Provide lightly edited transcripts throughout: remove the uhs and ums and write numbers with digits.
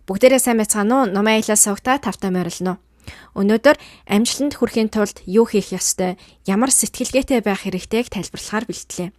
Бүгдээрээ сайн байцгаана уу? Номын аялал суугата тавтай морилно. Өнөөдөр амжилтанд хүрэхийн тулд юу хийх ёстой, ямар сэтгэлгээтэй байх хэрэгтэйг тайлбарлахаар бэлтлээ.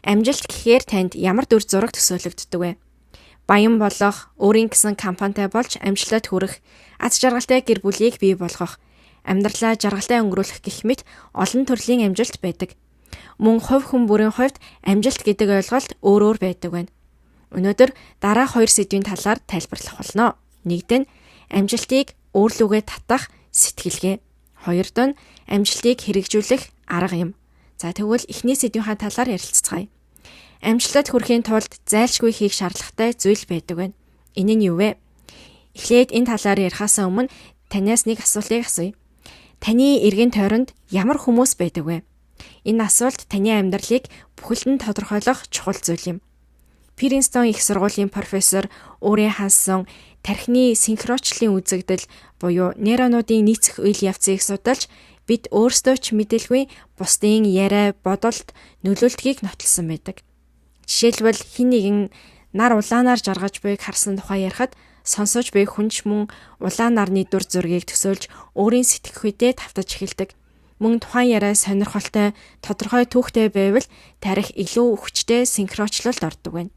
Амжилт гэхээр танд ямар дүр зураг төсөөлөгддөг вэ? Баян болох, өөрийн гэсэн компанитай болж амжилтад хүрэх, аз жаргалтай гэр бүлийг бий болгох, амьдралаа жаргалтай өнгөрүүлэх гэх мэт олон төрлийн амжилт байдаг. Мөн хувь хүн бүрийн хувьд амжилт гэдэг ойлголт өөр байдаг байна. Өнөөдөр дараах хоёр сэдвийн талаар тайлбарлах болно. Нэгд нь амжилтыг өөрлөгөө татах сэтгэлгээ. Хоёрд нь амжилтыг хэрэгжүүлэх арга юм. За тэгвэл эхний сэдвийн талаар ярилцгаая. Амжилтад хүрэхийн тулд зайлшгүй хийх шаардлагатай зүйл байдаг байна. Энэ нь юу вэ? Эхлээд энэ талаар ярихаас өмнө танаас нэг асуултыг асууя. Таны эргэн тойронд ямар хүмүүс байдаг вэ? Энэ асуулт таны амьдралыг бүхэлдэн тодорхойлох чухал зүйл юм. Принстон их сургуулийн профессор Ури Хансон тархины синхрочлалын үзэгдэл буюу нейронуудын нийцэх үйл явцыг судалж бид өөрсдөө ч мэдээлгүй бусдын яриа, бодолд нөлөөлтгийг нотолсон байдаг. Жишээлбэл хэн нэгэн нар улаанаар жаргаж буйг харсан тухай ярихад сонсож буй хүнч мөн улаан нарны дүр зургийг төсөөлж өөрийн сэтгэхүйдээ тавтаж эхэлдэг. Мөн тухайн яриа сонирхолтой, тодорхой түүхтэй байвал тарих илүү хүчтэй синхрочлолд ордог байна.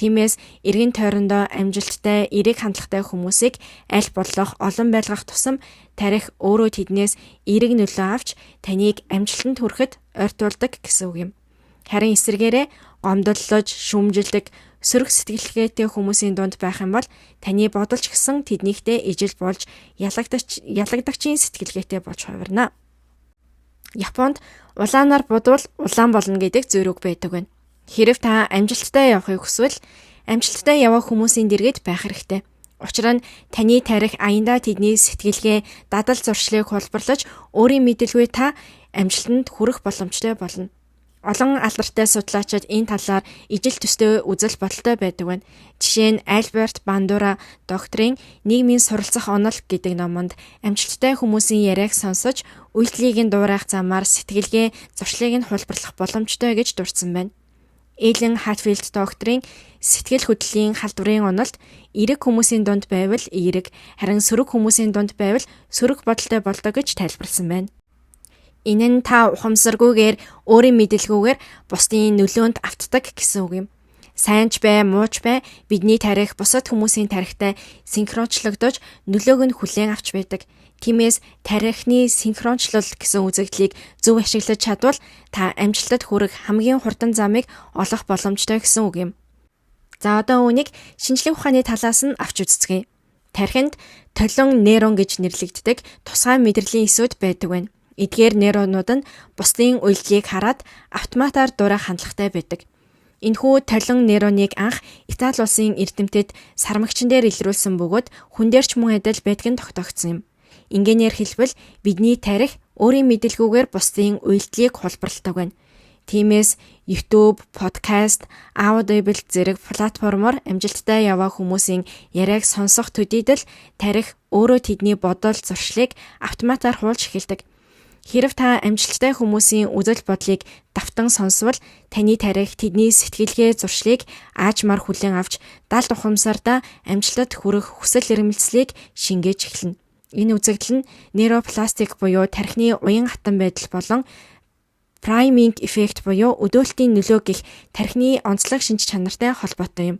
Тиймээс эргэн тойрондоо амжилттай, эерэг хандлагатай хүмүүсийг аль болох олон байлгах тусам тарих өөрөө тэднээс эерэг нөлөө авч таныг амжилтанд хүрэхэд ойртуулдаг гэсэн үг юм. Харин эсвэргээрээ гомдлолж, шүмжилдэг, сөрөг сэтгэлгээтэй хүмүүсийн дунд байх юм бол таны бодолч гэсэн тэднийхтэй ижил болж ялагдагчийн сэтгэлгээтэй болж хувирна. Японд улаанаар будвал улаан болно гэдэг зөвлөг байдаг байна. Хэрв та амжилттай явахыг хүсвэл амжилттай явах хүмүүсийн дэргэд байх хэрэгтэй. Учир нь таны тарих аяндаа тэдний сэтгэлгээ, дадал зуршлыг хулбарлаж өөрийн мэдээлгүй та амжилтанд хүрэх боломжтой болно. Олон алдартай судлаачид энэ талаар ижил төстэй үзэл бодолтой байдаг байна. Жишээ нь Альберт Бандура докторийн нийгмийн суралцах онол гэдэг номонд амжилттай хүмүүсийн яриаг сонсож үйлдэлийг нь дуурайх замаар сэтгэлгээ, зуршлыг нь хулбарлах боломжтой гэж дурдсан байна. Эллен Хатфилд докторийн сэтгэл хөдлөлийн халдварын онолд эерэг хүмүүсийн дунд байвал эерэг, харин сөрөг хүмүүсийн дунд байвал сөрөг бодолтой болдог гэж тайлбарласан байна. Энэ нь та ухамсаргүйгээр өөрийн мэдээлгүйгээр бусдын нөлөөнд автдаг гэсэн үг юм. Сайн ч бай, муу ч бай, бидний тарих бусад хүмүүсийн тарихтай синхрончлогдож нөлөөг нь хүлээн авч байдаг. Тиймээс тарихны синхрончлол гэсэн үзэгдлийг зөв ашиглаж чадвал та амжилтад хүрэх хамгийн хурдан замыг олох боломжтой гэсэн үг юм. За одоо үүнийг шинжлэх ухааны талаас нь авч үзцгээе. Тархинд толон нейрон гэж нэрлэгддэг тусгай мэдрэлийн эсүүд байдаг байна. Эдгээр нейронууд нь бусдын үйлдэлийг хараад автоматар дуурайх хандлагатай байдаг. Энэхүү толон нейроныг анх Итали улсын эрдэмтэд сармагчин дээр илрүүлсэн бөгөөд хүн дээр ч мөн адил байдгийг тогтоогдсон юм. Ингээнээр хэлбэл бидний тарих өөрийн мэдээлгүйгээр бусдын үйлдэлийг хулбарладаг байна. Тиймээс YouTube, подкаст, Audible зэрэг платформоор амжилттай яваа хүмүүсийн яриаг сонсох төдийдөл тарих өөрөө тэдний бодол зуршлыг автоматар хуулж эхэлдэг. Хэрв та амжилттай хүмүүсийн үзэл бодлыг давтан сонсвол таны тарих тэдний сэтгэлгээ зуршлыг аажмаар хүлээн авч далд ухамсардаа амжилтад хүрэх хүсэл эрмэлзлийг шингээж эхэлнэ. Энэ үзэгдэл нь нейропластик буюу тархины уян хатан байдал болон priming effect буюу өдөөлтийн нөлөө гэх тархины онцлог шинж чанартай холбоотой юм.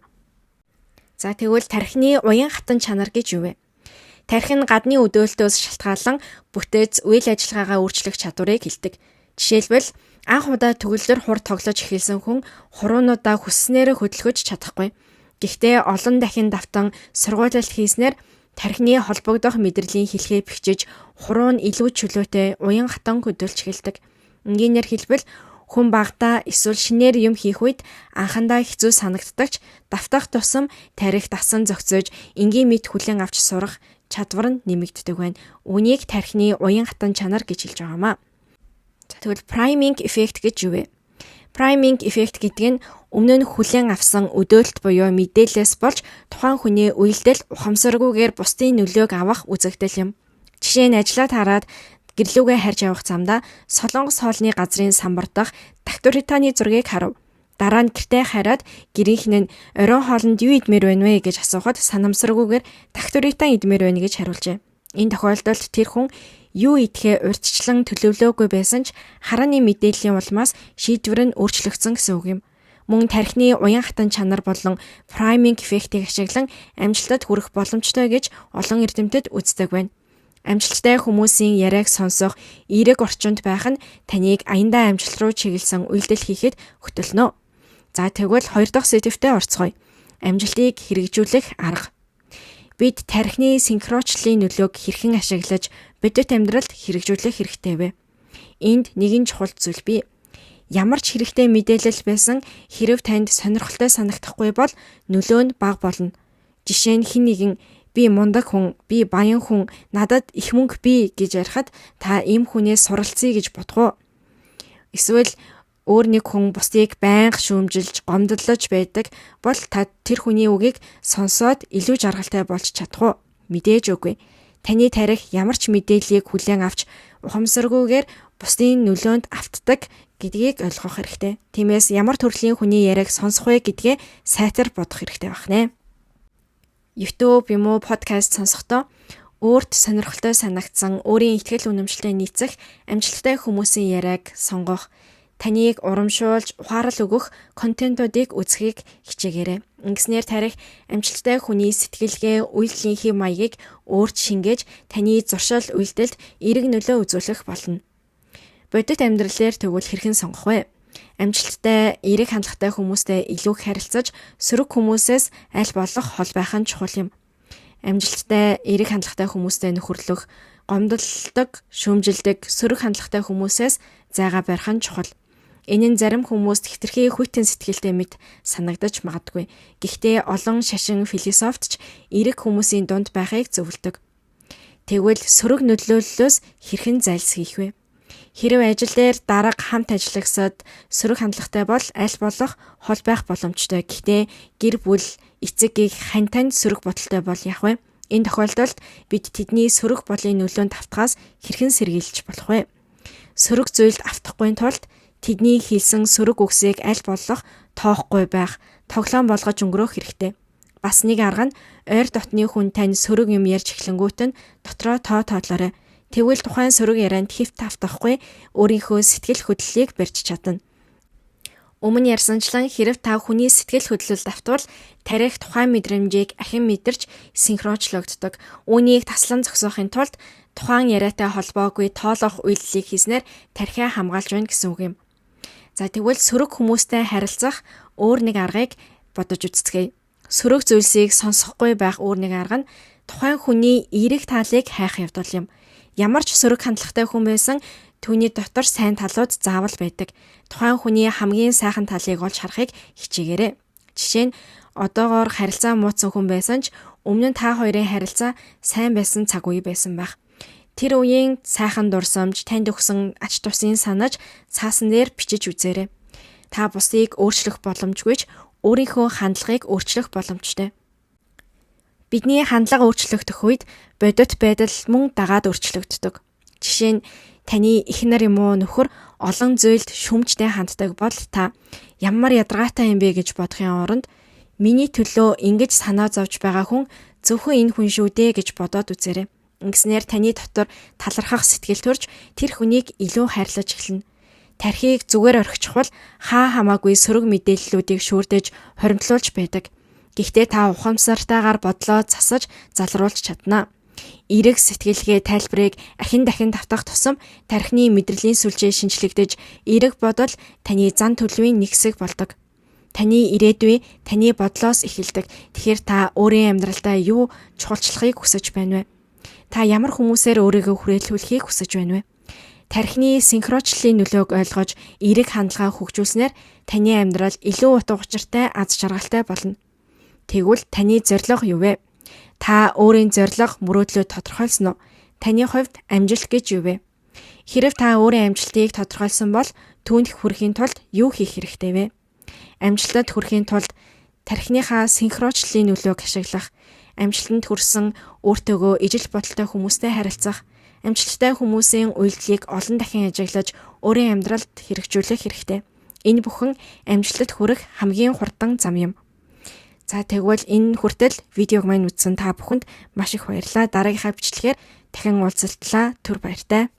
За тэгвэл тархины уян хатан чанар гэж юу вэ? Тархи нь гадны өдөөлтөөс шалтгаалan бүтээц үйл ажиллагаагаа өөрчлөх чадварыг хэлдэг. Жишээлбэл анх удаа төгөлдөр хур тоглож эхэлсэн хүн хуруунуудаа хүсснээрээ хөдөлгөж чадахгүй. Гэхдээ олон дахин давтан сургуулилт хийснээр тархины холбогдох мэдрэлийн хэлхээ бичиж хуруу нь илүү чөлөөтэй уян хатан хөдөлж эхэлдэг. Ингээнээр хэлбэл хүн багтаа эсвэл шинээр юм хийх үед анхандаа хэцүү санагддагч давтах тусам тарих дасан зохицож энгийн мэд хүлээн авч сурах чадвар нь нэмэгддэг байна. Үүнийг тархины уян хатан чанар гэж хэлж байгаамаа. Тэгвэл priming effect гэж юу вэ? Priming effect гэдэг нь өмнө нь хүлээн авсан өдөөлт буюу мэдээлэлээс болж тухайн хүний үйлдэл ухамсаргүйгээр бусдын нөлөөг авах үзэгдэл юм. Жишээ нь ажлаа хараад гэрлүүгээ харж явах замдаа Солонгос хоолны газрын самбар дахь Дактор Британий зургийг харав. Дараа нь гэртээ хараад гэрийнхэн нь оройн хоолнд юу идмээр байна вэ гэж асуухад санамсаргүйгээр тагтуритан идмээр байна гэж хариулжээ. Энэ тохиолдолд тэр хүн юу идэхээ урьдчилан төлөвлөөгүй байсан ч харааны мэдээллийн улмаас шийдвэр нь өөрчлөгдсөн гэсэн үг юм. Мөн тархины уян хатан чанар болон прайминг эффектийг ашиглан амжилтад хүрэх боломжтой гэж олон эрдэмтэд үздэг байна. Амжилттай хүмүүсийн яриаг сонсох эерэг орчинд байх нь таныг аяндаа амжилт руу чиглэсэн үйлдэл хийхэд хөтөлнө. За тэгвэл 2 дахь сэдвтэ орцгоё. Амжилтыг хэрэгжүүлэх арга. Бид тархины синхрочлалын нөлөөг хэрхэн ашиглаж бодит амьдралд хэрэгжүүлэх хэрэгтэй вэ? Энд нэгэн чухал зүйл бий. Ямар ч хэрэгтэй мэдээлэл байсан хэрв танд сонирхолтой санагдахгүй бол нөлөө нь бага болно. Жишээ нь хэн нэгэн би мундаг хүн, би баян хүн, надад их мөнгө бий гэж ярихад та ийм хүнээс суралцъя гэж бодгоо. Эсвэл өөр нэг хүн бусдыг байнга шүүмжилж, гомдлож байдаг бол та тэр хүний үгийг сонсоод илүү жаргалтай болж чадах уу? Мэдээж үгүй. Таны тарих ямар ч мэдээллийг хүлээн авч ухамсаргүйгээр бусдын нөлөөнд автдаг гэдгийг ойлгох хэрэгтэй. Тиймээс ямар төрлийн хүний яриаг сонсох вэ гэдгээ сайтар бодох хэрэгтэй байна. YouTube юм уу подкаст сонсохдоо өөрт сонирхолтой санагдсан, өөрийн ихтгэл үнэмшилтэд нийцэх амжилттай хүмүүсийн яриаг сонгох, таныг урамшуулж, ухаарал өгөх контентуудыг үзхийг хичээгээрэй. Ингэснээр тарих амжилттай хүний сэтгэлгээ, үйлдэлийн хэв маягийг өөрт шингээж, таны зуршил үйлдэлд эерэг нөлөө үзүүлэх болно. Бодит амьдралаар тэгвэл хэрхэн сонгох вэ? Амжилттай, эерэг хандлагатай хүмүүстэй илүү харилцаж, сөрөг хүмүүсээс аль болох хол байх нь чухал юм. Амжилттай, эерэг хандлагатай хүмүүстэй нөхөрлөх, гомдолдог, шүүмжилдэг, сөрөг хандлагатай хүмүүсээс зайгаа барих нь чухал. Энэ нь зарим хүмүүст хэтэрхий хүйтэн сэтгэлтэй мэт санагдаж магадгүй. Гэхдээ олон шашин философт ч эерэг хүмүүсийн дунд байхыг зөвлөдөг. Тэгвэл сөрөг нөлөөллөөс хэрхэн зайлсхийх вэ? Хэрв ажил дээр дарга хамт ажиллагсад сөрөг хандлагатай бол аль болох хол байх боломжтой. Гэхдээ гэр бүл, эцэг хань танд сөрөг бодолтой бол яах вэ? Энэ тохиолдолд бид тэдний сөрөг болын нөлөөнд автахаас хэрхэн сэргийлж болох вэ? Сөрөг зүйлд автахгүй тулд тэдний хийсэн сөрөг үгсийг аль болох тоохгүй байх, тоглоом болгож өнгөрөөх хэрэгтэй. Бас нэг арга нь ойр дотны хүн тань сөрөг юм ярьж эхлэнгүүт нь дотроо тоотлоорой. Тэгвэл тухайн сөрөг ярианд хэвт автахгүй өөрийнхөө сэтгэл хөдлөлийг барьж чадна. Өмнө ярьсанчлан хэрв та хүний сэтгэл хөдлөлд автвал тарих тухайн мэдрэмжийг ахин мэдэрч синхрончлогддог. Үүнийг таслан зогсоохын тулд тухайн яриатай холбоогүй тоолох үйлдэлийг хийснээр тархиа хамгаалж байна гэсэн үг юм. За тэгвэл сөрөг хүмүүстэй харилцах өөр нэг аргыг бодож үзцгээе. Сөрөг зүйлсийг сонсохгүй байх өөр нэг арга нь тухайн хүний эерэг таалыг хайх явдал юм. Ямар ч сөрөг хандлагатай хүн байсан түүний дотор сайн талууд заавал байдаг. Тухайн хүний хамгийн сайхан талыг олж харахыг хичээгээрэй. Жишээ нь одоогоор харилцаа мууцсан хүн байсан ч өмнө нь та хоёрын харилцаа сайн байсан цаг үе байсан байх. Тэр үеийн сайхан дурсамж, танд өгсөн ач тусын санаж цаасан дээр бичиж үзээрэй. Та бусдыг өөрчлөх боломжгүй ч өөрийнхөө хандлагыг өөрчлөх боломжтой. Бидний хандлага өөрчлөгдөх үед бодит байдал мөн дагаад өөрчлөгддөг. Жишээ нь таны эхнэр юм уу нөхөр олон зүйлд шүмжтэй ханддаг бол та ямар ядаргаатай юм бэ гэж бодохын оронд миний төлөө ингэж санаа зовж байгаа хүн зөвхөн энэ хүн шүү дээ гэж бодоод үзээрэй. Ингэснээр таны дотор талархах сэтгэл төрж тэр хүнийг илүү хайрлаж эхэлнэ. Тархийг зүгээр орхичих бол хаа хамаагүй сөрөг мэдээллүүдийг шүүрдэж хоримтлуулж байдаг. Гэхдээ та ухамсартайгаар бодлоо засаж залруулж чадна. Эерэг сэтгэлгээ тайлбарыг ахин дахин давтах тусам тархины мэдрэлийн сүлжээ шинжлэгдэж эерэг бодол таны зан төлөвийн нэг хэсэг болдог. Таны ирээдүй таны бодлоос эхэлдэг. Тэгэхээр та өөрийн амьдралдаа юу чухалчлахыг хүсэж байна вэ? Та ямар хүмүүсээр өөрийгөө хүрээлүүлэхийг хүсэж байна вэ? Тархины синхрочлалын нөлөөг ойлгож эерэг хандлага хөгжүүлснээр таны амьдрал илүү утга учиртай, аз жаргалтай болно. Тэгвэл таны зорилго юу вэ? Та өөрийн зорилго мөрөөдлөө тодорхойлсон уу? Таны хувьд амжилт гэж юу вэ? Хэрв та өөрийн амжилтыг тодорхойлсон бол түүнд хүрэхийн тулд юу хийх хэрэгтэй вэ? Амжилтад хүрэхийн тулд тархиныхаа синхрочлалын нөлөөг ашиглах, амжилтанд хүрсэн өөртөөгөө ижил бодолтой хүмүүстэй харилцах, амжилттай хүмүүсийн үйлдэлийг олон дахин ажиглаж өөрийн амьдралд хэрэгжүүлэх хэрэгтэй. Энэ бүхэн амжилтад хүрэх хамгийн хурдан зам юм. За тэгвэл энэ хүртэл видеог маань үзсэн та бүхэнд маш их баярлалаа. Дараагийнхаа бичлэгээр дахин уулзалтлаа. Түр баяртай.